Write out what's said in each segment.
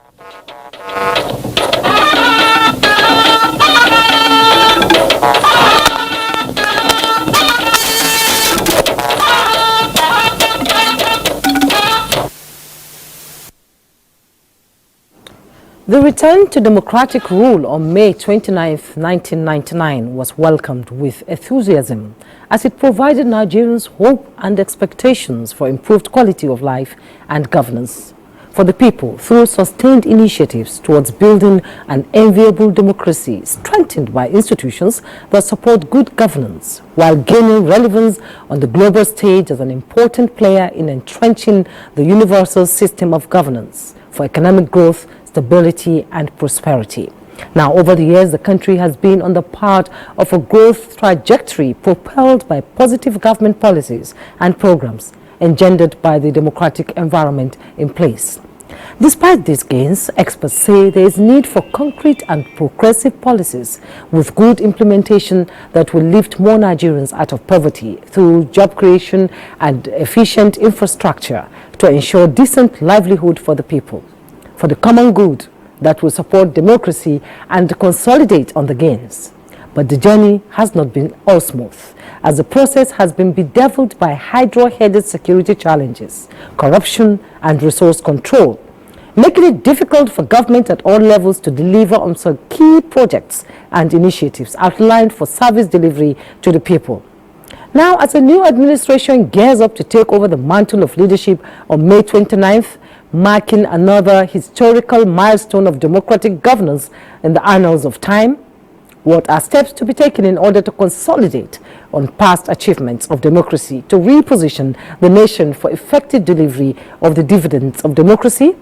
The return to democratic rule on May 29, 1999 was welcomed with enthusiasm as it provided Nigerians hope and expectations for improved quality of life and governance for the people through sustained initiatives towards building an enviable democracy strengthened by institutions that support good governance while gaining relevance on the global stage as an important player in entrenching the universal system of governance for economic growth, stability and prosperity. Now, over the years, the country has been on the path of a growth trajectory propelled by positive government policies and programs engendered by the democratic environment in place. Despite these gains, experts say there is need for concrete and progressive policies with good implementation that will lift more Nigerians out of poverty through job creation and efficient infrastructure to ensure decent livelihood for the people, for the common good that will support democracy and consolidate on the gains. But the journey has not been all smooth, as the process has been bedeviled by hydra-headed security challenges, corruption and resource control, making it difficult for government at all levels to deliver on some key projects and initiatives outlined for service delivery to the people. Now, as a new administration gears up to take over the mantle of leadership on May 29th, marking another historical milestone of democratic governance in the annals of time, what are steps to be taken in order to consolidate on past achievements of democracy to reposition the nation for effective delivery of the dividends of democracy?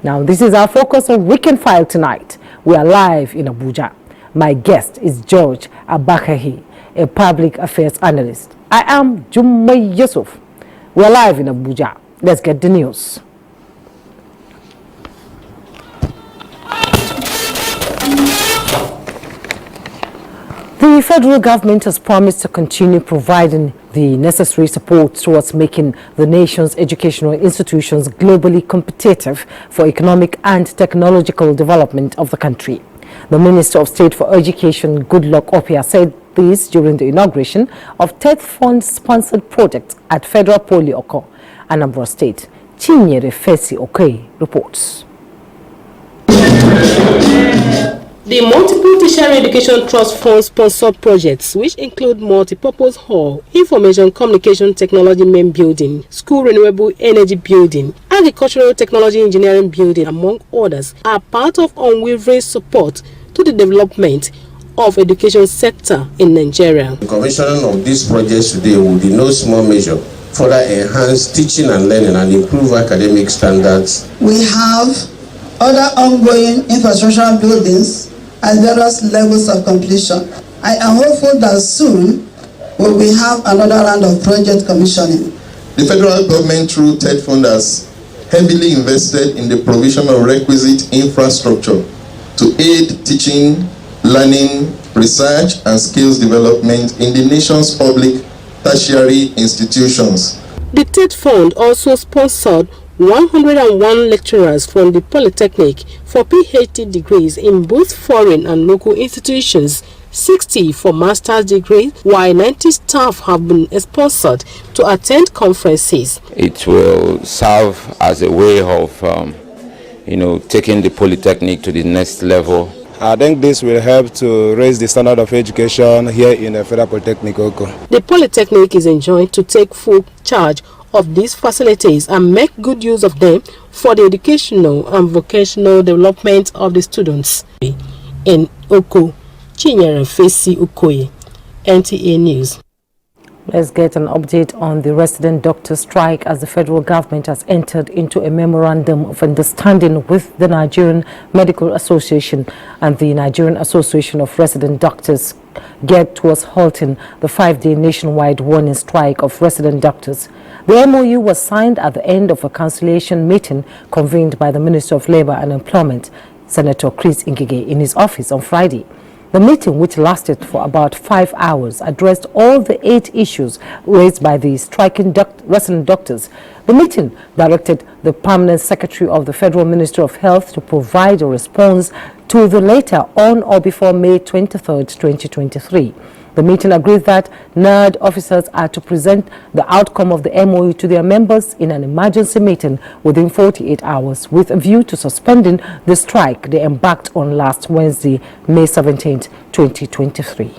Now, this is our focus on Weekend File tonight. We are live in Abuja. My guest is George Abakahi, a public affairs analyst. I am Jummai Yusuf. We are live in Abuja. Let's get the news. The federal government has promised to continue providing the necessary support towards making the nation's educational institutions globally competitive for economic and technological development of the country. The Minister of State for Education, Goodluck Opia, said this during the inauguration of TED Fund-sponsored projects at Federal Poly Oko, Anambra State. Chinyere Fesi Okoye reports. The multiple tertiary education trust fund sponsored projects, which include multi-purpose hall, information communication technology main building, school renewable energy building, agricultural technology engineering building, among others, are part of unwavering support to the development of education sector in Nigeria. The commissioning of these projects today will be no small measure further enhance teaching and learning and improve academic standards. We have other ongoing infrastructural buildings at various levels of completion. I am hopeful that soon we will have another round of project commissioning. The federal government through TED Fund has heavily invested in the provision of requisite infrastructure to aid teaching, learning, research and skills development in the nation's public tertiary institutions. The TED Fund also sponsored 101 lecturers from the Polytechnic for PhD degrees in both foreign and local institutions, 60 for master's degrees, while 90 staff have been sponsored to attend conferences. It will serve as a way of, taking the Polytechnic to the next level. I think this will help to raise the standard of education here in the Federal Polytechnic Oko. The Polytechnic is enjoined to take full charge of these facilities and make good use of them for the educational and vocational development of the students. In Oko, Chinyere Fesi Okoye, NTA News. Let's get an update on the resident doctor strike as the federal government has entered into a memorandum of understanding with the Nigerian Medical Association and the Nigerian Association of Resident Doctors geared towards halting the 5-day nationwide warning strike of resident doctors. The MOU was signed at the end of a conciliation meeting convened by the Minister of Labour and Employment, Senator Chris Ngige, in his office on Friday. The meeting, which lasted for about 5 hours, addressed all the 8 issues raised by the striking resident doctors. The meeting directed the Permanent Secretary of the Federal Ministry of Health to provide a response to the letter on or before May 23, 2023. The meeting agreed that NARD officers are to present the outcome of the MOU to their members in an emergency meeting within 48 hours with a view to suspending the strike they embarked on last Wednesday, May 17, 2023.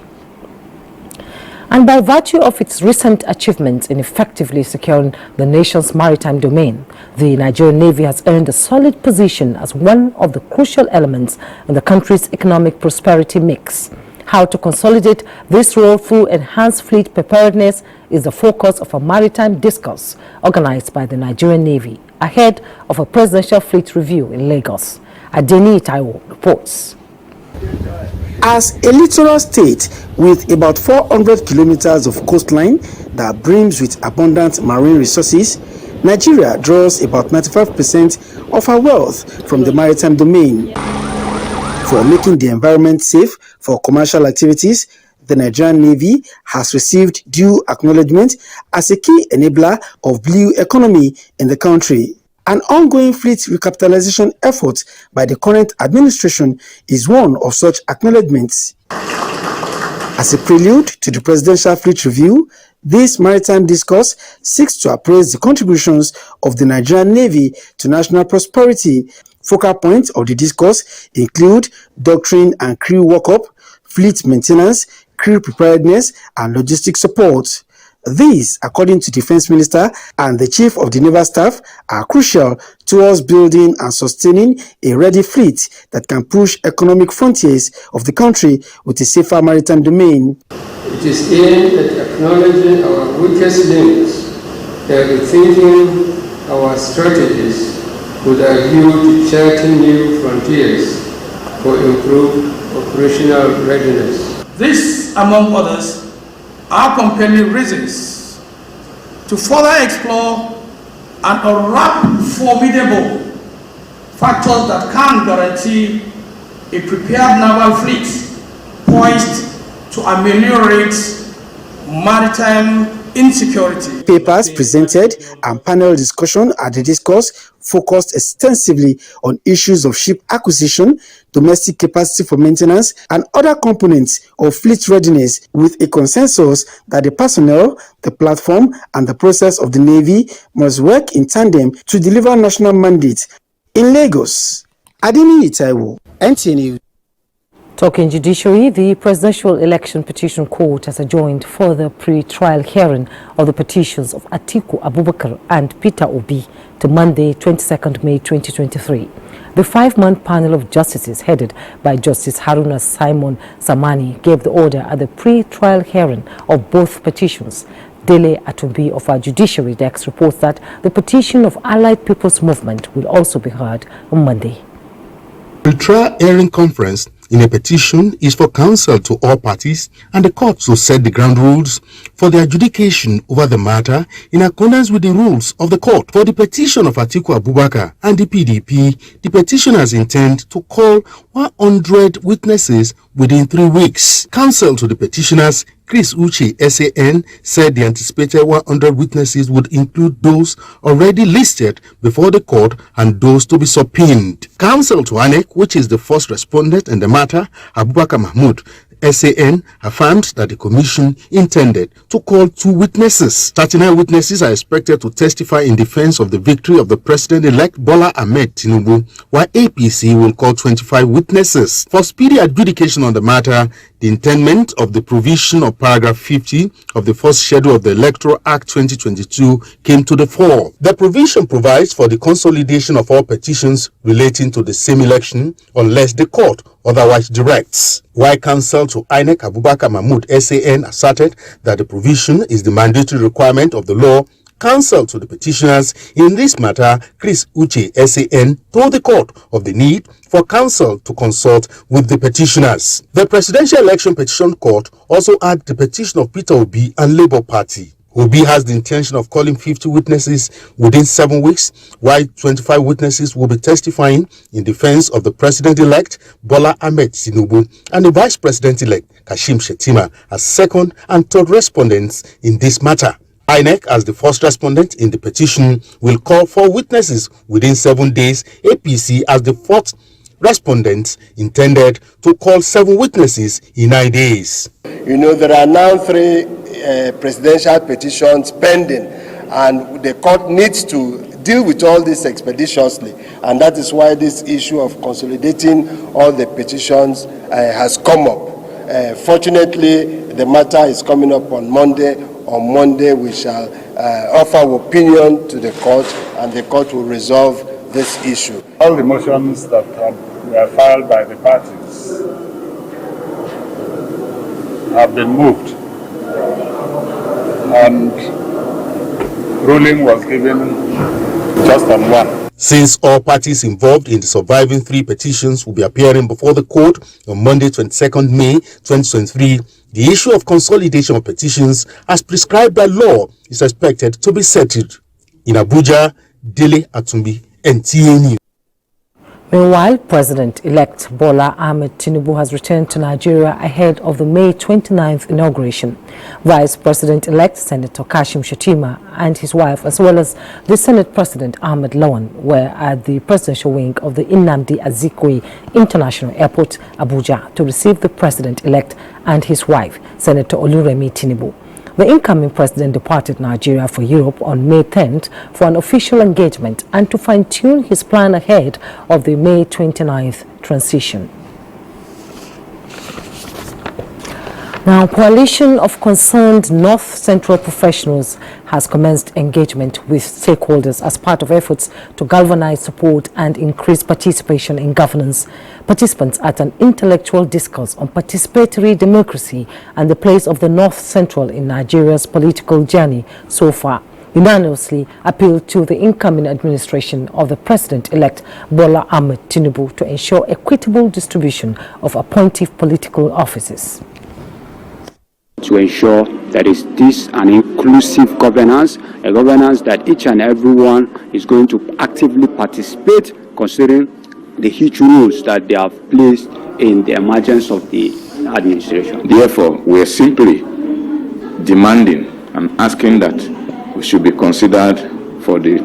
And by virtue of its recent achievements in effectively securing the nation's maritime domain, the Nigerian Navy has earned a solid position as one of the crucial elements in the country's economic prosperity mix. How to consolidate this role through enhanced fleet preparedness is the focus of a maritime discourse organized by the Nigerian Navy ahead of a presidential fleet review in Lagos. Adeni Taiwo reports. As a littoral state with about 400 kilometers of coastline that brims with abundant marine resources, Nigeria draws about 95% of her wealth from the maritime domain. For making the environment safe for commercial activities, the Nigerian Navy has received due acknowledgement as a key enabler of blue economy in the country. An ongoing fleet recapitalization effort by the current administration is one of such acknowledgements. As a prelude to the presidential fleet review, this maritime discourse seeks to appraise the contributions of the Nigerian Navy to national prosperity. Focal points of the discourse include doctrine and crew workup, fleet maintenance, crew preparedness, and logistic support. These, according to Defense Minister and the Chief of the Naval Staff, are crucial towards building and sustaining a ready fleet that can push economic frontiers of the country with a safer maritime domain. It is aimed at acknowledging our weakest links and rethinking our strategies with a view to charting new frontiers for improved operational readiness. This, among others, are compelling reasons to further explore and unwrap formidable factors that can guarantee a prepared naval fleet poised to ameliorate maritime insecurity. Papers presented and panel discussion at the discourse focused extensively on issues of ship acquisition, domestic capacity for maintenance, and other components of fleet readiness, with a consensus that the personnel, the platform, and the process of the Navy must work in tandem to deliver national mandates. In Lagos, Adeni Taiwo, NTA News. Talking judiciary, the Presidential Election Petition Court has adjourned further pre-trial hearing of the petitions of Atiku Abubakar and Peter Obi to Monday, 22nd May 2023. The 5-man panel of justices headed by Justice Haruna Simon Samani gave the order at the pre-trial hearing of both petitions. Dele Atumbi of our judiciary desk reports that the petition of Allied People's Movement will also be heard on Monday. Pre-trial hearing conference in a petition is for counsel to all parties and the court to set the ground rules for the adjudication over the matter in accordance with the rules of the court. For the petition of Atiku Abubakar and the PDP, the petitioners intend to call 100 witnesses within 3 weeks. Counsel to the petitioners, Chris Uche, SAN, said the anticipated 100 witnesses would include those already listed before the court and those to be subpoenaed. Counsel to ANEC, which is the first respondent in the matter, Abubakar Mahmoud, SAN, affirmed that the commission intended to call 2 witnesses. 39 witnesses are expected to testify in defense of the victory of the president-elect Bola Ahmed Tinubu, while APC will call 25 witnesses. For speedy adjudication on the matter, the intendment of the provision of paragraph 50 of the first schedule of the Electoral Act 2022 came to the fore. The provision provides for the consolidation of all petitions relating to the same election unless the court otherwise directs. While counsel to INEC Abubakar Mahmoud, SAN, asserted that the provision is the mandatory requirement of the law, counsel to the petitioners in this matter, Chris Uche, SAN, told the court of the need for counsel to consult with the petitioners. The Presidential Election Petition Court also had the petition of Peter Obi and Labour Party, Obi has the intention of calling 50 witnesses within 7 weeks, while 25 witnesses will be testifying in defense of the president-elect Bola Ahmed Tinubu and the vice president-elect Kashim Shettima as second and third respondents in this matter. INEC, as the first respondent in the petition, will call 4 witnesses within 7 days. APC, as the fourth respondent, intended to call 7 witnesses in 9 days. You know, there are now 3 presidential petitions pending, and the court needs to deal with all this expeditiously, and that is why this issue of consolidating all the petitions has come up. Fortunately, the matter is coming up on Monday. On Monday, we shall offer our opinion to the court, and the court will resolve this issue. All the motions that were filed by the parties have been moved, and ruling was given just on one. Since all parties involved in the surviving 3 petitions will be appearing before the court on Monday, 22nd May 2023, the issue of consolidation of petitions as prescribed by law is expected to be settled. In Abuja, Dele Atumbi, NTA News. Meanwhile, President-elect Bola Ahmed Tinubu has returned to Nigeria ahead of the May 29th inauguration. Vice President-elect Senator Kashim Shettima and his wife, as well as the Senate President Ahmed Lawan, were at the presidential wing of the Nnamdi Azikiwe International Airport, Abuja, to receive the President-elect and his wife, Senator Oluremi Tinubu. The incoming president departed Nigeria for Europe on May 10th for an official engagement and to fine-tune his plan ahead of the May 29th transition. Now, coalition of concerned North Central professionals has commenced engagement with stakeholders as part of efforts to galvanize support and increase participation in governance. Participants at an intellectual discourse on participatory democracy and the place of the North Central in Nigeria's political journey so far unanimously appealed to the incoming administration of the President-elect Bola Ahmed Tinubu to ensure equitable distribution of appointive political offices. To ensure that this an inclusive governance, a governance that each and everyone is going to actively participate, considering the huge rules that they have placed in the emergence of the administration. Therefore, we are simply demanding and asking that we should be considered for the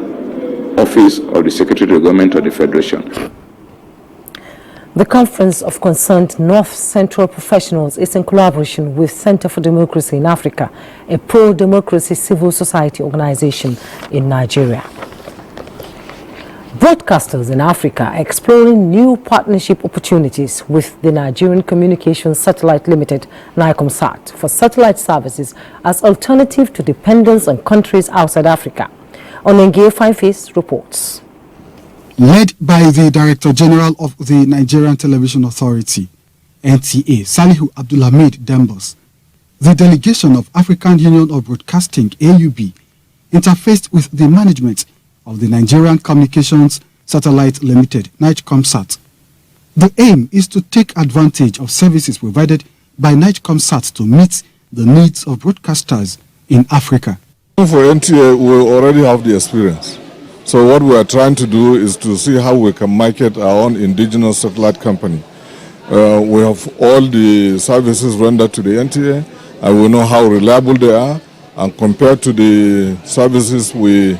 office of the Secretary of Government of the Federation. The Conference of Concerned North Central Professionals is in collaboration with Center for Democracy in Africa, a pro-democracy civil society organization in Nigeria. Broadcasters in Africa are exploring new partnership opportunities with the Nigerian Communications Satellite Limited, NICOMSAT, for satellite services as alternative to dependence on countries outside Africa. Onenge Fineface reports. Led by the Director General of the Nigerian Television Authority, NTA, Salihu Abdulhamid Dembos, the delegation of African Union of Broadcasting, AUB, interfaced with the management of the Nigerian Communications Satellite Limited, NICOMSAT. The aim is to take advantage of services provided by NICOMSAT to meet the needs of broadcasters in Africa. For NTA, we already have the experience. So what we are trying to do is to see how we can market our own indigenous satellite company. We have all the services rendered to the NTA, and we know how reliable they are, and compared to the services we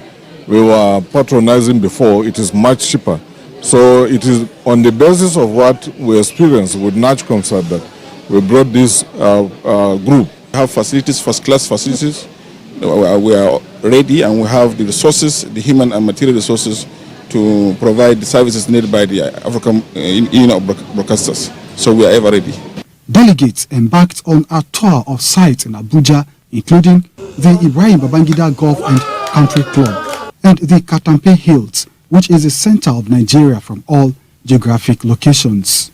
were patronizing before, it is much cheaper. So it is on the basis of what we experienced with NICOMSAT that we brought this group. We have facilities, first-class facilities. We are ready, and we have the resources, the human and material resources, to provide the services needed by the African Union of Broadcasters. So we are ever ready. Delegates embarked on a tour of sites in Abuja, including the Ibrahim Babangida Golf and Country Club and the Katampe Hills, which is the center of Nigeria from all geographic locations.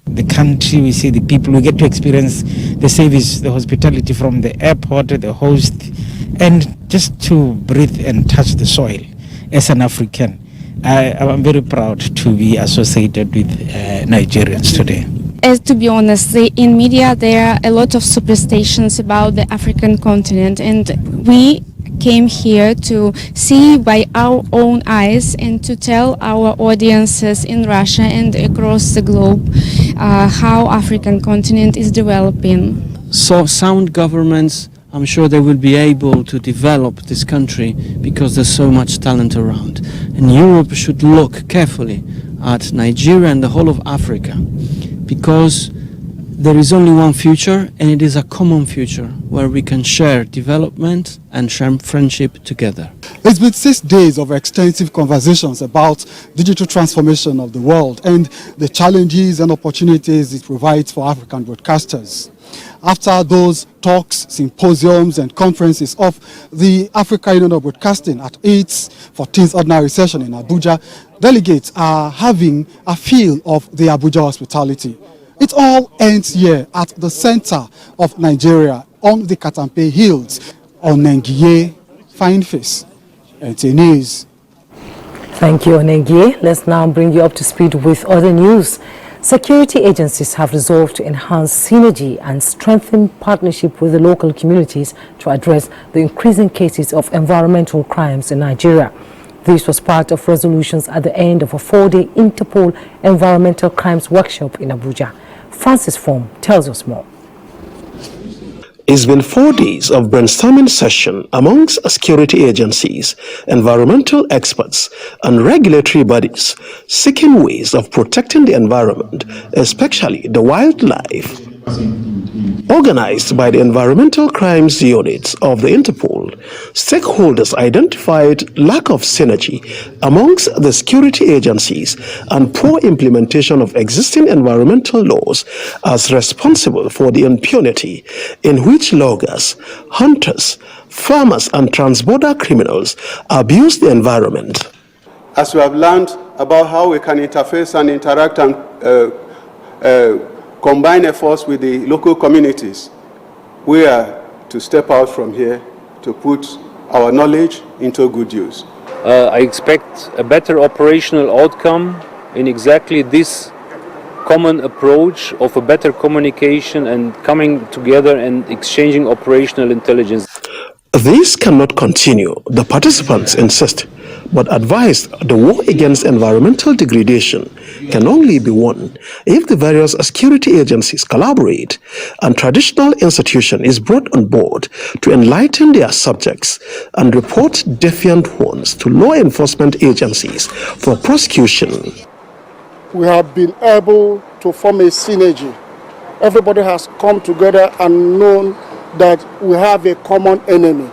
The country, we see the people, we get to experience the service, the hospitality from the airport, the host, and just to breathe and touch the soil. As an African, I'm very proud to be associated with Nigerians today. As to be honest, in media there are a lot of superstitions about the African continent, and we came here to see by our own eyes and to tell our audiences in Russia and across the globe how African continent is developing. So sound governments, I'm sure they will be able to develop this country because there's so much talent around. And Europe should look carefully at Nigeria and the whole of Africa, because there is only one future, and it is a common future where we can share development and share friendship together. It's been 6 days of extensive conversations about digital transformation of the world and the challenges and opportunities it provides for African broadcasters. After those talks, symposiums and conferences of the African Union of Broadcasting at its 14th ordinary session in Abuja, delegates are having a feel of the Abuja hospitality. It all ends here at the center of Nigeria on the Katampe Hills on Nengiye Fine Face. NTA News. Thank you, Onengie. Let's now bring you up to speed with other news. Security agencies have resolved to enhance synergy and strengthen partnership with the local communities to address the increasing cases of environmental crimes in Nigeria. This was part of resolutions at the end of a 4-day Interpol Environmental Crimes Workshop in Abuja. Francis Form tells us more. It's been 4 days of brainstorming session amongst security agencies, environmental experts, and regulatory bodies seeking ways of protecting the environment, especially the wildlife. Organized by the Environmental Crimes Unit of the Interpol, stakeholders identified lack of synergy amongst the security agencies and poor implementation of existing environmental laws as responsible for the impunity in which loggers, hunters, farmers, and transborder criminals abuse the environment. As we have learned about how we can interface and interact and combine efforts with the local communities, we are to step out from here to put our knowledge into good use. I expect a better operational outcome in exactly this common approach of a better communication and coming together and exchanging operational intelligence. This cannot continue, the participants insist, but advised the war against environmental degradation can only be won if the various security agencies collaborate and traditional institution is brought on board to enlighten their subjects and report defiant ones to law enforcement agencies for prosecution. We have been able to form a synergy. Everybody has come together and known that we have a common enemy.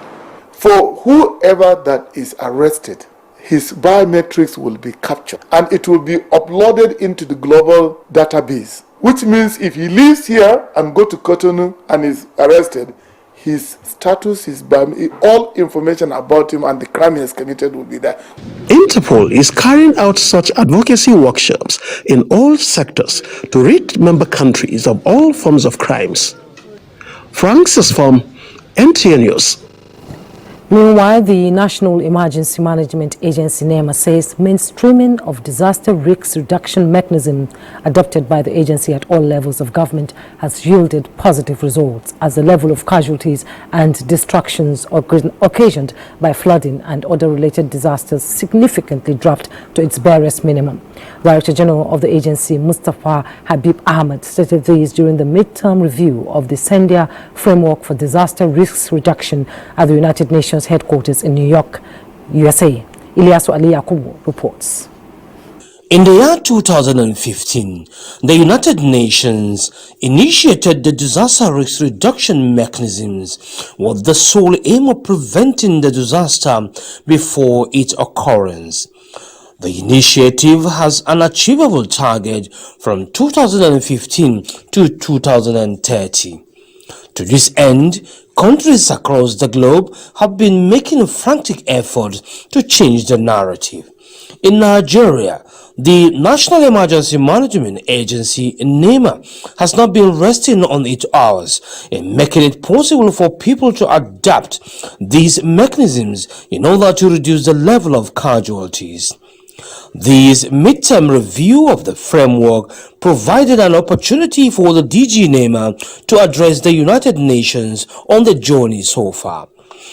For whoever that is arrested, his biometrics will be captured and it will be uploaded into the global database, which means if he lives here and go to Cotonou and is arrested, his status, all information about him and the crime he has committed will be there. Interpol is carrying out such advocacy workshops in all sectors to rid member countries of all forms of crimes. Francis from NTA News. Meanwhile, the National Emergency Management Agency NEMA says mainstreaming of disaster risk reduction mechanism adopted by the agency at all levels of government has yielded positive results as the level of casualties and destructions occasioned by flooding and other related disasters significantly dropped to its barest minimum. Director General of the agency, Mustafa Habib Ahmed, stated this during the midterm review of the Sendia Framework for Disaster Risk Reduction at the United Nations headquarters in New York, USA. Ilyasu Ali Yakubu reports. In the year 2015, the United Nations initiated the disaster risk reduction mechanisms with the sole aim of preventing the disaster before its occurrence. The initiative has an achievable target from 2015 to 2030. To this end, countries across the globe have been making frantic efforts to change the narrative. In Nigeria, the National Emergency Management Agency, NEMA, has not been resting on its hours in making it possible for people to adapt these mechanisms in order to reduce the level of casualties. This midterm review of the framework provided an opportunity for the DG NEMA to address the United Nations on the journey so far.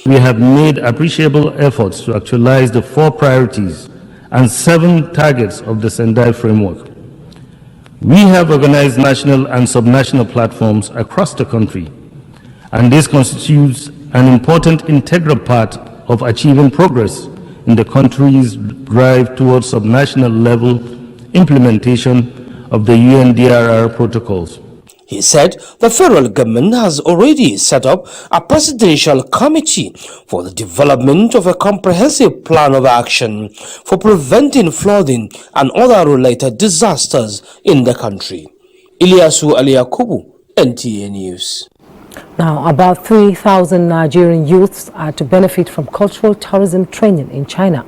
We have made appreciable efforts to actualize the 4 priorities and 7 targets of the Sendai framework. We have organized national and subnational platforms across the country, and this constitutes an important integral part of achieving progress in the country's drive towards subnational level implementation of the UNDRR protocols. He said the federal government has already set up a presidential committee for the development of a comprehensive plan of action for preventing flooding and other related disasters in the country. Ilyasu Aliyakubu, NTA News. Now, about 3,000 Nigerian youths are to benefit from cultural tourism training in China.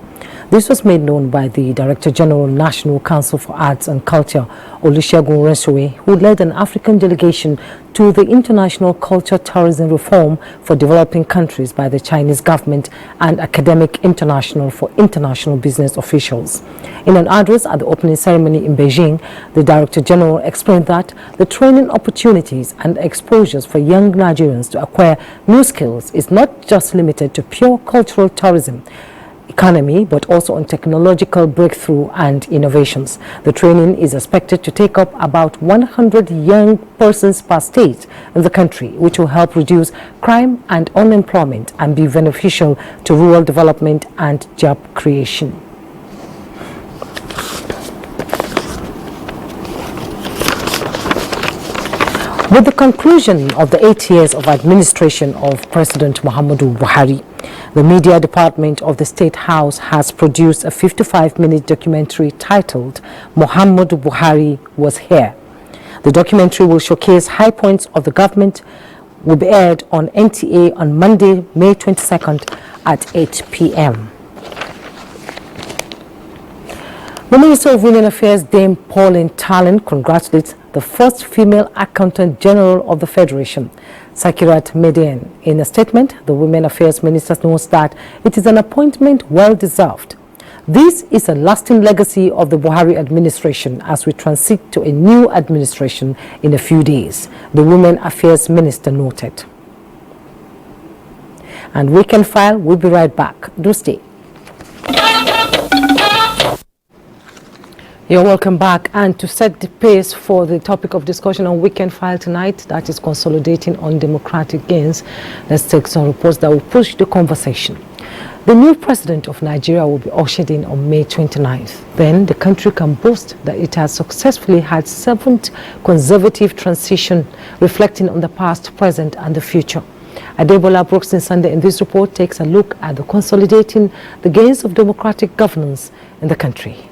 This was made known by the Director General National Council for Arts and Culture, Olusegun Resue, who led an African delegation to the International Culture Tourism Reform for Developing Countries by the Chinese government and Academic International for international business officials. In an address at the opening ceremony in Beijing, the Director General explained that the training opportunities and exposures for young Nigerians to acquire new skills is not just limited to pure cultural tourism economy, but also on technological breakthrough and innovations. The training is expected to take up about 100 young persons per state in the country, which will help reduce crime and unemployment and be beneficial to rural development and job creation. With the conclusion of the 8 years of administration of President Muhammadu Buhari, the media department of the State House has produced a 55-minute documentary titled Muhammadu Buhari Was Here. The documentary will showcase high points of the government, will be aired on NTA on Monday, May 22nd at 8 p.m. The Minister of Women Affairs, Dame Pauline Talon, congratulates the first female Accountant General of the Federation, Sakirat Median. In a statement, the Women Affairs Minister notes that it is an appointment well-deserved. This is a lasting legacy of the Buhari administration as we transit to a new administration in a few days, the Women Affairs Minister noted. And Weekend File will be right back. Do stay. You're welcome back, and to set the pace for the topic of discussion on Weekend File tonight, that is consolidating undemocratic gains, let's take some reports that will push the conversation. The new president of Nigeria will be ushered in on May 29th. Then the country can boast that it has successfully had 7th conservative transition, reflecting on the past, present and the future. Adebola Brooks in Sunday in this report takes a look at the consolidating the gains of democratic governance in the country.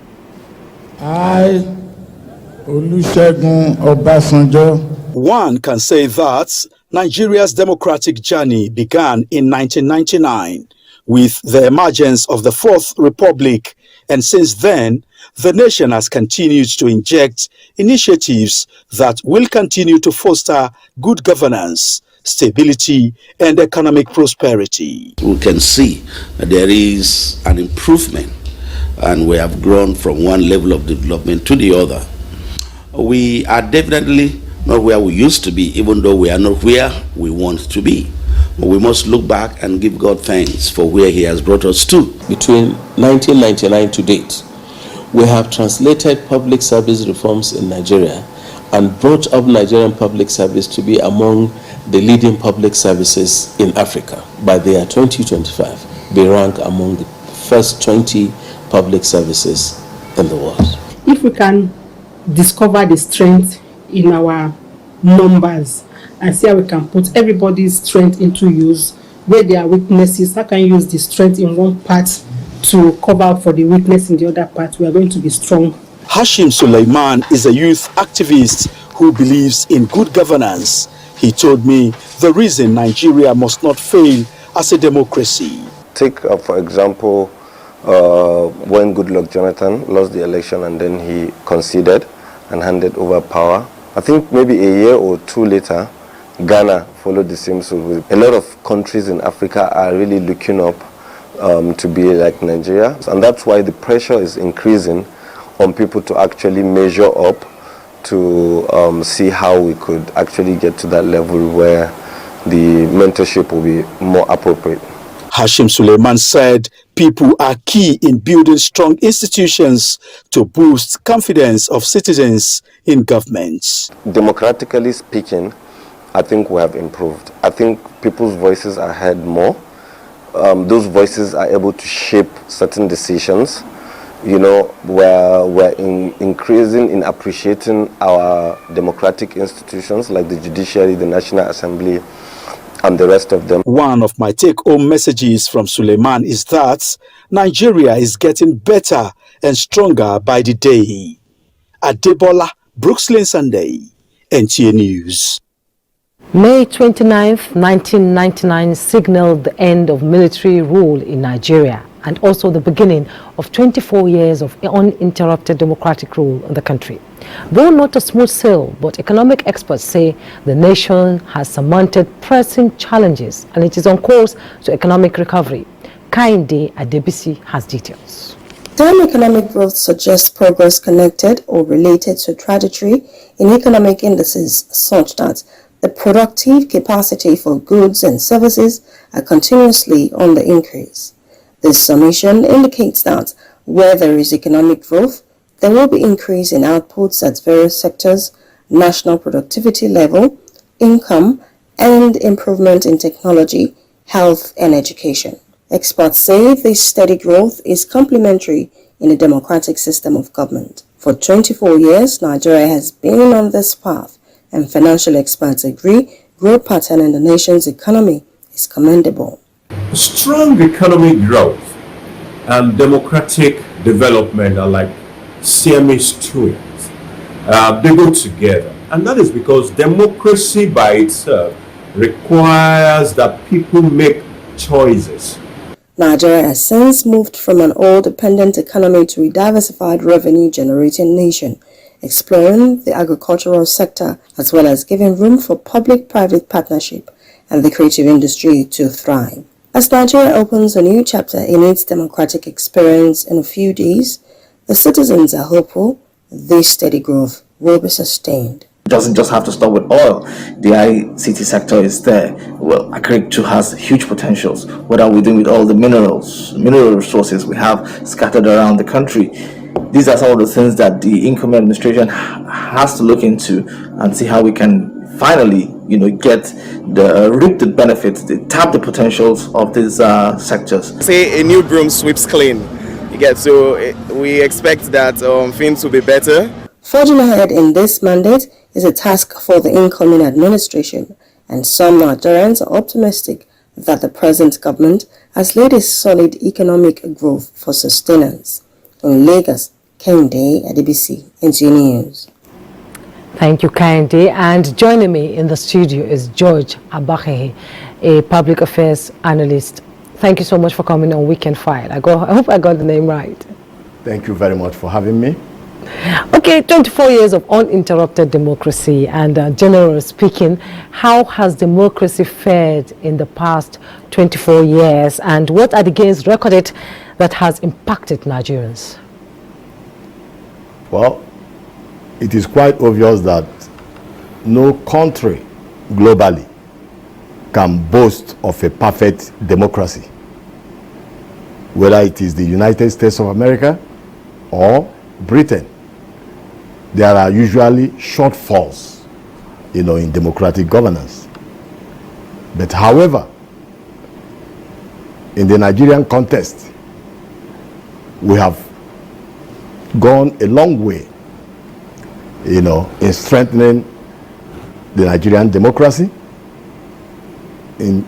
One can say that Nigeria's democratic journey began in 1999 with the emergence of the Fourth Republic, and since then, the nation has continued to inject initiatives that will continue to foster good governance, stability, and economic prosperity. We can see that there is an improvement, and we have grown from one level of development to the other. We are definitely not where we used to be, even though we are not where we want to be. But we must look back and give God thanks for where He has brought us to. Between 1999 to date, we have translated public service reforms in Nigeria and brought up Nigerian public service to be among the leading public services in Africa. By the year 2025, we rank among the first 20 public services in the world. If we can discover the strength in our numbers and see how we can put everybody's strength into use, where there are weaknesses, how can you use the strength in one part to cover up for the weakness in the other part, we are going to be strong. Hashim Suleiman is a youth activist who believes in good governance. He told me the reason Nigeria must not fail as a democracy. Take, for example, when Goodluck Jonathan lost the election and then he conceded and handed over power. I think maybe a year or two later, Ghana followed the same suit. A lot of countries in Africa are really looking up to be like Nigeria, and that's why the pressure is increasing on people to actually measure up to see how we could actually get to that level where the mentorship will be more appropriate. Hashim Suleiman said people are key in building strong institutions to boost confidence of citizens in government. Democratically speaking, I think we have improved. I think people's voices are heard more. Those voices are able to shape certain decisions. You know, we're increasing in appreciating our democratic institutions like the judiciary, the National Assembly, and the rest of them. One of my take-home messages from Suleiman is that Nigeria is getting better and stronger by the day. Adebola, Brooklyn Sunday, NTA News. May 29, 1999 signaled the end of military rule in Nigeria and also the beginning of 24 years of uninterrupted democratic rule in the country. Though not a smooth sail, but economic experts say the nation has surmounted pressing challenges and it is on course to economic recovery. Kainde Adebisi has details. Term economic growth suggests progress connected or related to trajectory in economic indices such that the productive capacity for goods and services are continuously on the increase. This summation indicates that where there is economic growth, there will be increase in outputs at various sectors, national productivity level, income, and improvement in technology, health, and education. Experts say this steady growth is complementary in a democratic system of government. For 24 years, Nigeria has been on this path, and financial experts agree growth pattern in the nation's economy is commendable. Strong economic growth and democratic development are like Siamese twins. They go together, and that is because democracy by itself requires that people make choices. Nigeria has since moved from an oil-dependent economy to a diversified revenue-generating nation, exploring the agricultural sector as well as giving room for public-private partnership and the creative industry to thrive. As Nigeria opens a new chapter in its democratic experience in a few days, the citizens are hopeful this steady growth will be sustained. It doesn't just have to start with oil. The ICT sector is there. Well, agriculture too has huge potentials. What are we doing with all the mineral resources we have scattered around the country? These are some of the things that the incoming administration has to look into and see how we can finally, get reap the benefits, tap the potentials of these sectors. Say a new broom sweeps clean. So we expect that things will be better. Forging ahead in this mandate is a task for the incoming administration, and some Nigerians are optimistic that the present government has laid a solid economic growth for sustenance. In Lagos, Kainde Adebisi, NTA News. Thank you, Kainde. And joining me in the studio is George Abachehe, a public affairs analyst. Thank you so much for coming on Weekend File. I hope I got the name right. Thank you very much for having me. Okay, 24 years of uninterrupted democracy, and generally speaking, how has democracy fared in the past 24 years, and what are the gains recorded that has impacted Nigerians? Well, it is quite obvious that no country globally can boast of a perfect democracy, whether it is the United States of America or Britain. There are usually shortfalls, in democratic governance. But however, in the Nigerian context, we have gone a long way, in strengthening the Nigerian democracy,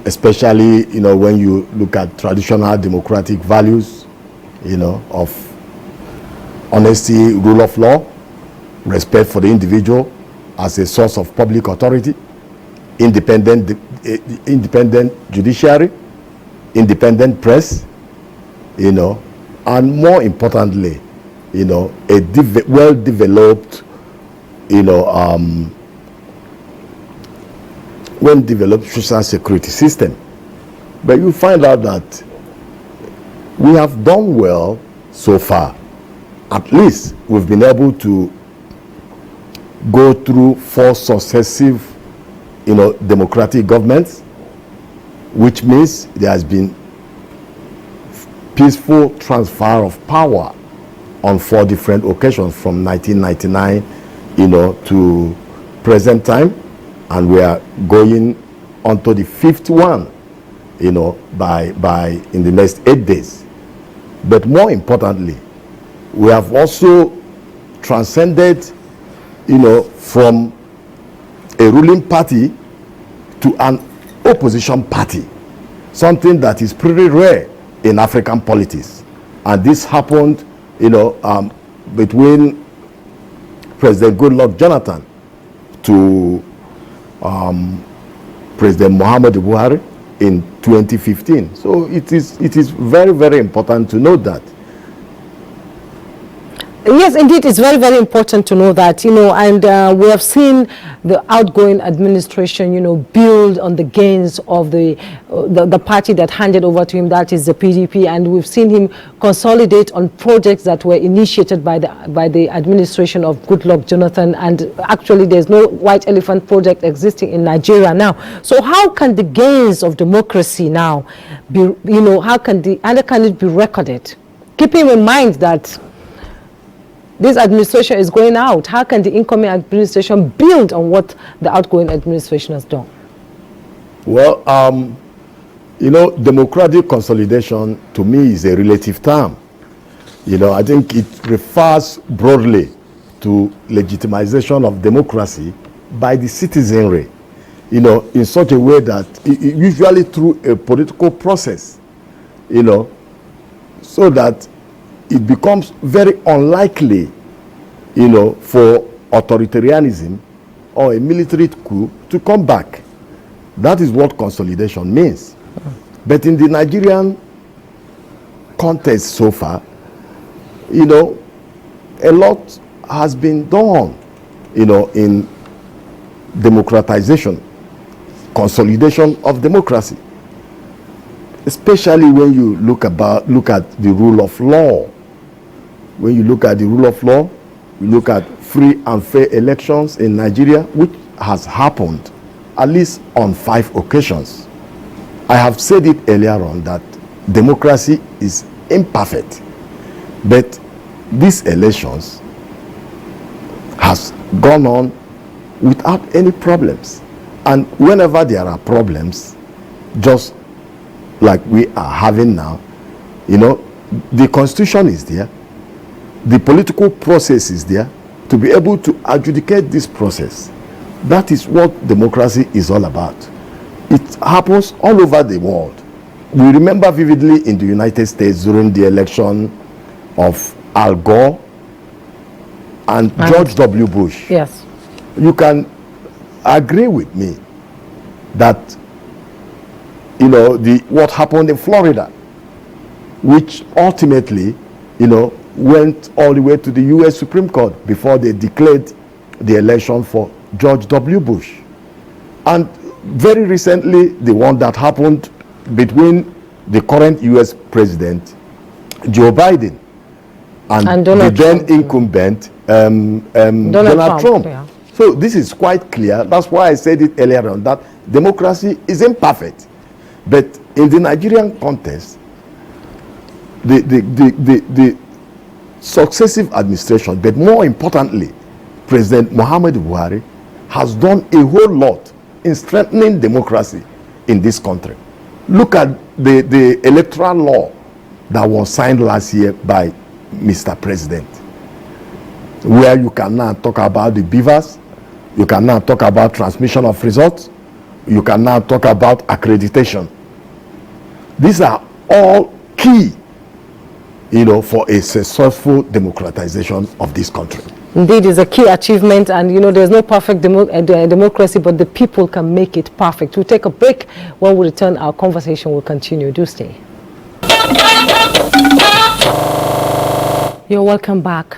especially, when you look at traditional democratic values, of honesty, rule of law, respect for the individual as a source of public authority, independent judiciary, independent press, and more importantly, a well-developed, well-developed social security system. But you find out that we have done well so far. At least we've been able to go through 4 successive, democratic governments, which means there has been peaceful transfer of power on 4 different occasions from 1999, to present time, and we are going on to the 5th one, by in the next 8 days. But more importantly, we have also transcended, from a ruling party to an opposition party, something that is pretty rare in African politics. And this happened, between President Goodluck Jonathan to President Muhammadu Buhari in 2015. So it is very, very important to note that. Yes, indeed, it's very, very important to know that, and we have seen the outgoing administration, build on the gains of the party that handed over to him, that is the PDP, and we've seen him consolidate on projects that were initiated by the administration of Goodluck Jonathan, and actually there's no white elephant project existing in Nigeria now. So how can the gains of democracy now be, how can it be recorded? Keeping in mind that this administration is going out, how can the incoming administration build on what the outgoing administration has done? Well, democratic consolidation to me is a relative term. I think it refers broadly to legitimization of democracy by the citizenry, in such a way that usually through a political process, so that it becomes very unlikely, for authoritarianism or a military coup to come back. That is what consolidation means. But in the Nigerian context so far, a lot has been done, in democratization, consolidation of democracy, especially when you look at the rule of law. When you look at the rule of law, you look at free and fair elections in Nigeria, which has happened at least on 5 occasions. I have said it earlier on that democracy is imperfect, but these elections has gone on without any problems. And whenever there are problems, just like we are having now, the constitution is there, the political process is there to be able to adjudicate this process. That is what democracy is all about. It happens all over the world. We remember vividly in the United States during the election of Al Gore and George W. Bush. Yes. You can agree with me that, what happened in Florida, which ultimately, went all the way to the U.S. Supreme Court before they declared the election for George W. Bush. And very recently, the one that happened between the current U.S. President, Joe Biden, and the then incumbent, Donald Trump. Yeah. So this is quite clear. That's why I said it earlier on, that democracy is imperfect. But in the Nigerian context, the successive administration, but more importantly, President Muhammadu Buhari, has done a whole lot in strengthening democracy in this country. Look at the electoral law that was signed last year by Mr. President, where you can now talk about the beavers, you can now talk about transmission of results, you can now talk about accreditation. These are all key, for a successful democratization of this country. Indeed, it's a key achievement, and there's no perfect democracy, but the people can make it perfect. We'll take a break. When we return, our conversation will continue. Do stay. You're welcome back.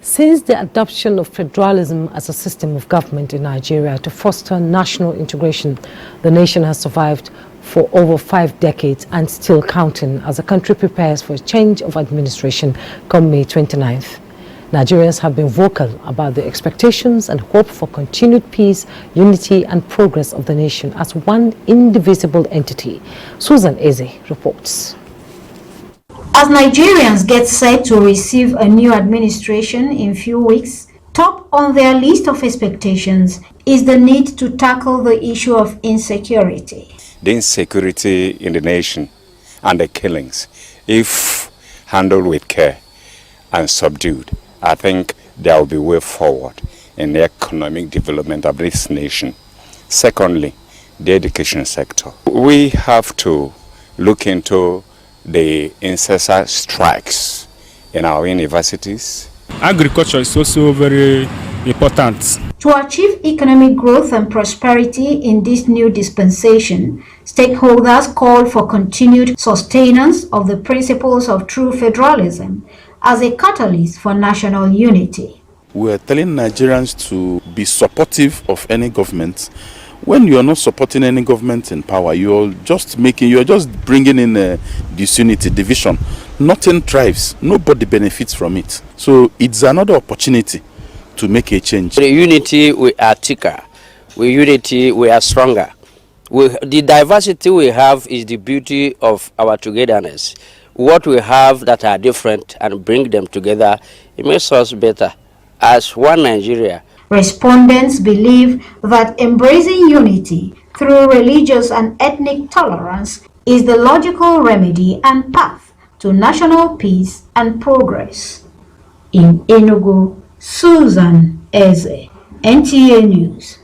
Since the adoption of federalism as a system of government in Nigeria to foster national integration, the nation has survived for over 5 decades and still counting as the country prepares for a change of administration come May 29th. Nigerians have been vocal about the expectations and hope for continued peace, unity and progress of the nation as one indivisible entity. Susan Eze reports. As Nigerians get set to receive a new administration in few weeks, top on their list of expectations is the need to tackle the issue of insecurity. The insecurity in the nation and the killings, if handled with care and subdued, I think there will be way forward in the economic development of this nation. Secondly, the education sector. We have to look into the incessant strikes in our universities. Agriculture is also very important. To achieve economic growth and prosperity in this new dispensation, stakeholders call for continued sustenance of the principles of true federalism as a catalyst for national unity. We are telling Nigerians to be supportive of any government. When you are not supporting any government in power, you're just bringing in disunity, division. Nothing thrives. Nobody benefits from it. So it's another opportunity to make a change. With unity, we are thicker. With unity, we are stronger. The diversity we have is the beauty of our togetherness. What we have that are different and bring them together, it makes us better as one Nigeria. Respondents believe that embracing unity through religious and ethnic tolerance is the logical remedy and path to national peace and progress. In Enugu, Susan Eze, NTA News.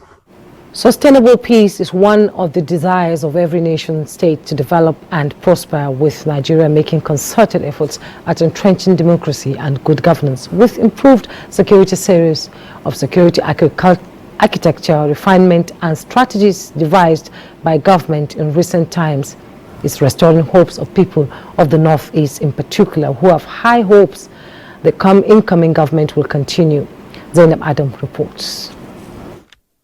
Sustainable peace is one of the desires of every nation state to develop and prosper, with Nigeria making concerted efforts at entrenching democracy and good governance, with improved security series of security architecture, refinement and strategies devised by government in recent times. Is restoring hopes of people of the Northeast in particular, who have high hopes the incoming government will continue. Zainab Adam reports.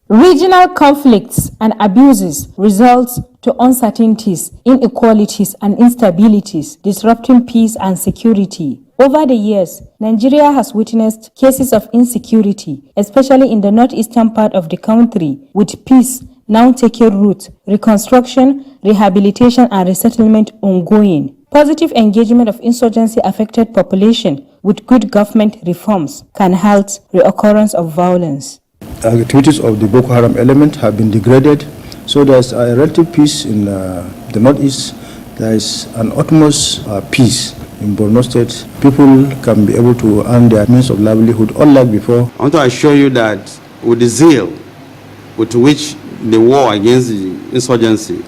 Regional conflicts and abuses result to uncertainties, inequalities and instabilities, disrupting peace and security. Over the years, Nigeria has witnessed cases of insecurity, especially in the northeastern part of the country, with peace now taking root, reconstruction, rehabilitation and resettlement ongoing. Positive engagement of insurgency-affected population with good government reforms can halt reoccurrence of violence. Activities of the Boko Haram element have been degraded, so there's a relative peace in the northeast. There is an utmost peace in Borno State. People can be able to earn their means of livelihood, unlike before. I want to assure you that with the zeal with which the war against the insurgency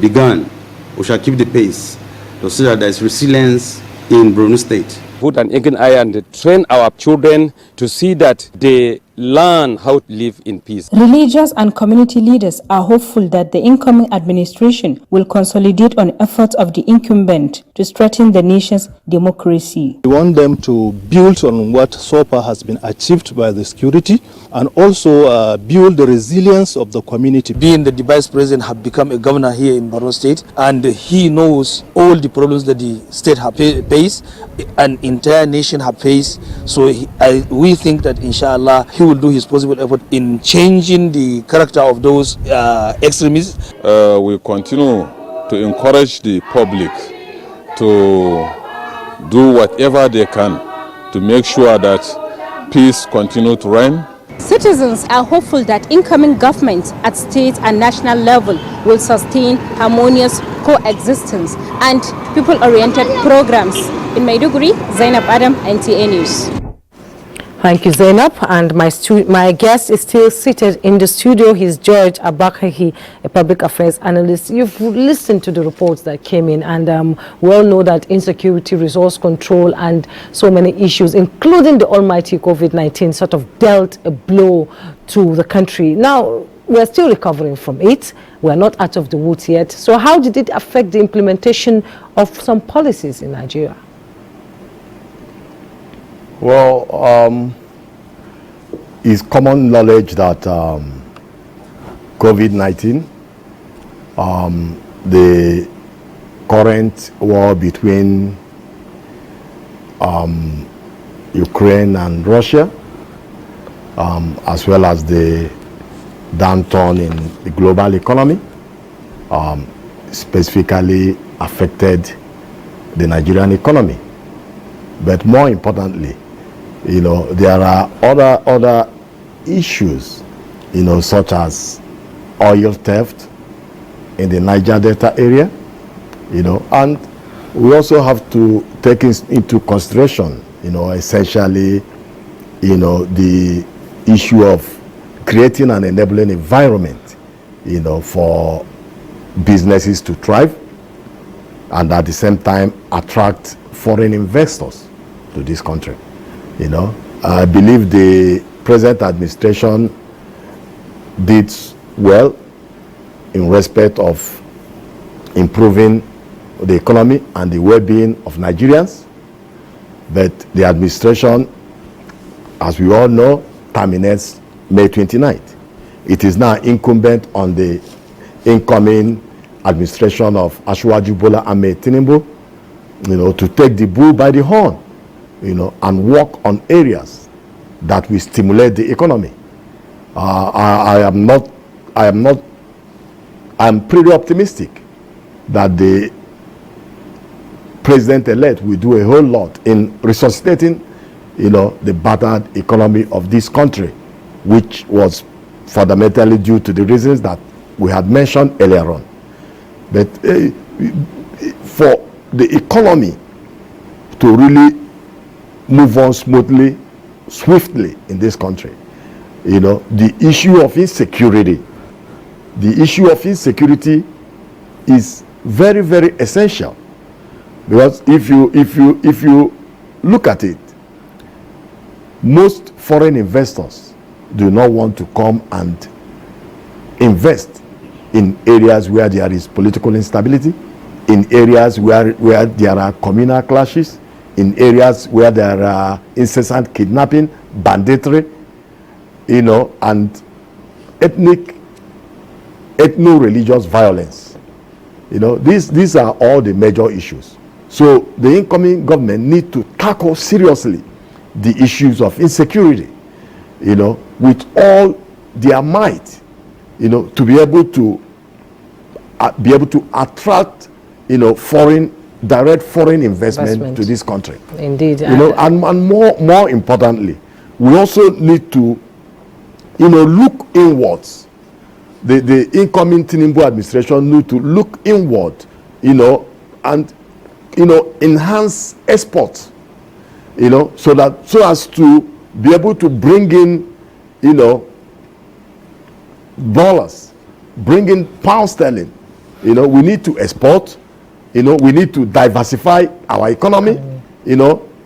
began, we shall keep the pace to see that there is resilience in Borno State. Put an eagle eye and train our children to see that they learn how to live in peace. Religious and community leaders are hopeful that the incoming administration will consolidate on efforts of the incumbent to strengthen the nation's democracy. We want them to build on what so far has been achieved by the security and also build the resilience of the community. Being the vice president have become a governor here in Borno State, and he knows all the problems that the state have faced and entire nation have faced. So we think that inshallah he will do his possible effort in changing the character of those extremists. We continue to encourage the public to do whatever they can to make sure that peace continue to reign. Citizens are hopeful that incoming government at state and national level will sustain harmonious coexistence and people-oriented programs. In Maiduguri, Zainab Adam, NTA News. Thank you, Zainab. And my guest is still seated in the studio. He's George Abakahi, a public affairs analyst. You've listened to the reports that came in, and we all know that insecurity, resource control, and so many issues, including the almighty COVID-19, sort of dealt a blow to the country. Now, we're still recovering from it. We're not out of the woods yet. So how did it affect the implementation of some policies in Nigeria? Well, it's common knowledge that COVID-19, the current war between Ukraine and Russia, as well as the downturn in the global economy, specifically affected the Nigerian economy. But more importantly, there are other issues, such as oil theft in the Niger Delta area, and we also have to take into consideration, essentially, the issue of creating an enabling environment, for businesses to thrive, and at the same time attract foreign investors to this country. I believe the present administration did well in respect of improving the economy and the well-being of Nigerians, but the administration, as we all know, terminates May 29th. It is now incumbent on the incoming administration of Asiwaju Bola Ahmed Tinubu, to take the bull by the horn, and work on areas that will stimulate the economy. I am pretty optimistic that the president-elect will do a whole lot in resuscitating, the battered economy of this country, which was fundamentally due to the reasons that we had mentioned earlier on. But for the economy to really move on smoothly, swiftly in this country, the issue of insecurity is very, very essential. Because if you look at it, most foreign investors do not want to come and invest in areas where there is political instability, in areas where there are communal clashes, in areas where there are incessant kidnapping, banditry, and ethno-religious violence. These are all the major issues. So the incoming government need to tackle seriously the issues of insecurity, with all their might, to be able to attract, direct foreign investment to this country. Indeed. And more importantly, we also need to, look inwards. The incoming Tinubu administration need to look inward, and enhance exports, so as to be able to bring in, dollars, bring in pound sterling. We need to export. We need to diversify our economy,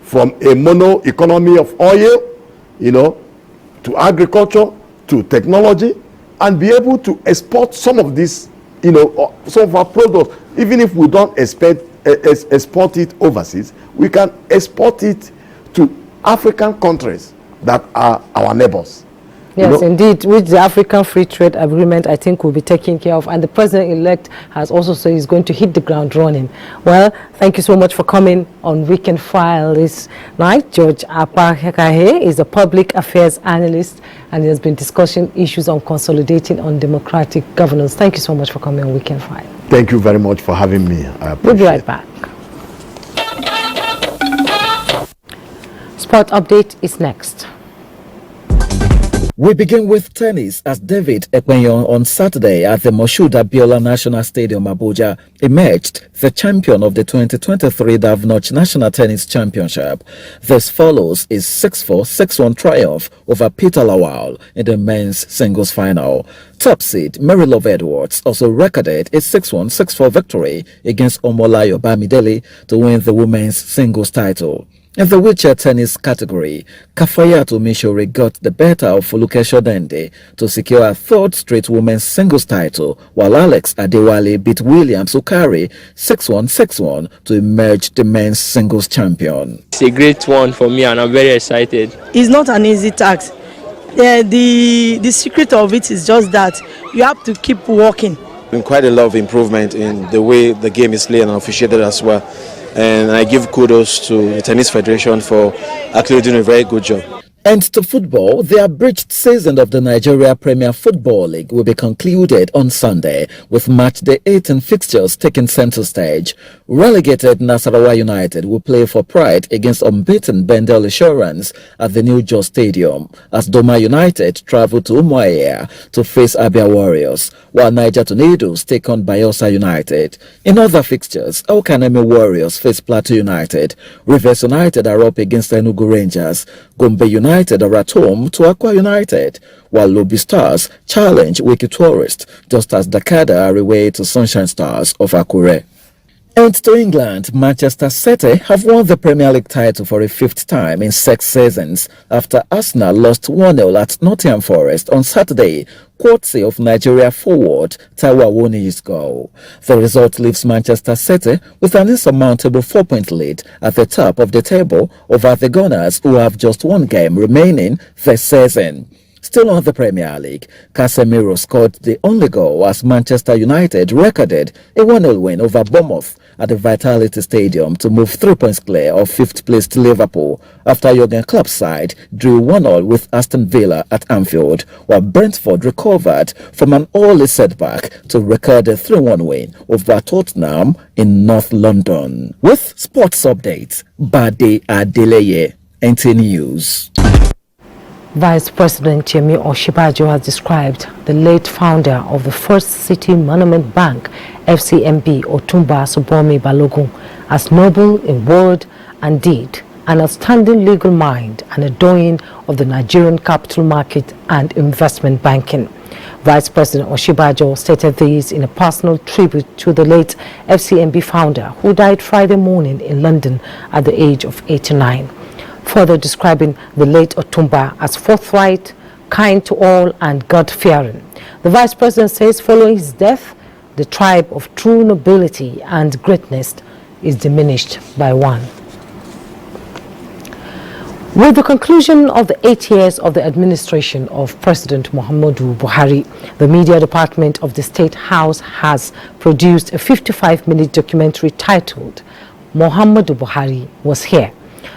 from a mono economy of oil, to agriculture, to technology, and be able to export some of this, some of our products. Even if we don't export it overseas, we can export it to African countries that are our neighbors. Yes, indeed, with the African Free Trade Agreement, I think will be taken care of. And the president-elect has also said he's going to hit the ground running. Well, thank you so much for coming on Weekend File this night. George Apahekahe is a public affairs analyst, and he has been discussing issues on consolidating on democratic governance. Thank you so much for coming on Weekend File. Thank you very much for having me. We'll be right back. Sport update is next. We begin with tennis as David Ekpenyon on Saturday at the Moshood Abiola National Stadium, Abuja, emerged the champion of the 2023 Davnoch National Tennis Championship. This follows his 6-4, 6-1 triumph over Peter Lawal in the men's singles final. Top seed Marylove Edwards also recorded a 6-1, 6-4 victory against Omolayo Bamidele to win the women's singles title. In the wheelchair tennis category, Kafayat Omishore got the better of Foluke Shodende to secure a third straight women's singles title, while Alex Adewale beat Williams Okari 6-1, 6-1 to emerge the men's singles champion. It's a great one for me and I'm very excited. It's not an easy task. The secret of it is just that you have to keep working. Been quite a lot of improvement in the way the game is played and officiated as well. And I give kudos to the Tennis Federation for actually doing a very good job. And to football, the abridged season of the Nigeria Premier Football League will be concluded on Sunday, with match day 18 fixtures taking center stage. Relegated Nasarawa United will play for pride against unbeaten Bendel Insurance at the New Jos Stadium, as Doma United travel to Umuahia to face Abia Warriors, while Niger Tornadoes take on Bayelsa United. In other fixtures, Okanemi Warriors face Plateau United, Rivers United are up against Enugu Rangers, Gombe United are at home to Aqua United, while Lobby Stars challenge Wiki Tourist, just as Dakada are away to Sunshine Stars of Akure. And to England, Manchester City have won the Premier League title for a fifth time in 6 seasons after Arsenal lost 1-0 at Nottingham Forest on Saturday, courtesy of Nigeria forward Taiwo Awoniyi's goal. The result leaves Manchester City with an insurmountable 4-point lead at the top of the table over the Gunners, who have just one game remaining this season. Still on the Premier League, Casemiro scored the only goal as Manchester United recorded a 1-0 win over Bournemouth at the Vitality Stadium to move 3 points clear of 5th place to Liverpool after Jurgen Klopp's side drew 1-1 with Aston Villa at Anfield, while Brentford recovered from an early setback to record a 3-1 win over Tottenham in North London. With sports updates, Bade Adeleye, NTA News. Vice President Yemi Osinbajo has described the late founder of the First City Monument Bank, FCMB, Otumba Subomi Balogun, as noble in word and deed, an outstanding legal mind, and a doyen of the Nigerian capital market and investment banking. Vice President Osinbajo stated this in a personal tribute to the late FCMB founder, who died Friday morning in London at the age of 89. Further describing the late Otumba as forthright, kind to all, and God-fearing. The Vice President says following his death, the tribe of true nobility and greatness is diminished by one. With the conclusion of the 8 years of the administration of President Muhammadu Buhari, the media department of the State House has produced a 55-minute documentary titled Muhammadu Buhari Was Here.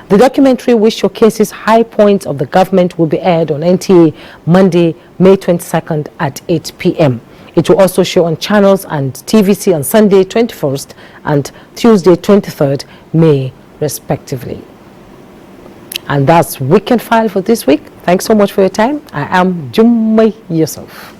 The documentary, which showcases high points of the government, will be aired on NTA Monday, May 22nd at 8 p.m. It will also show on channels and TVC on Sunday 21st and Tuesday 23rd May, respectively. And that's Weekend File for this week. Thanks so much for your time. I am Jummai Yusuf.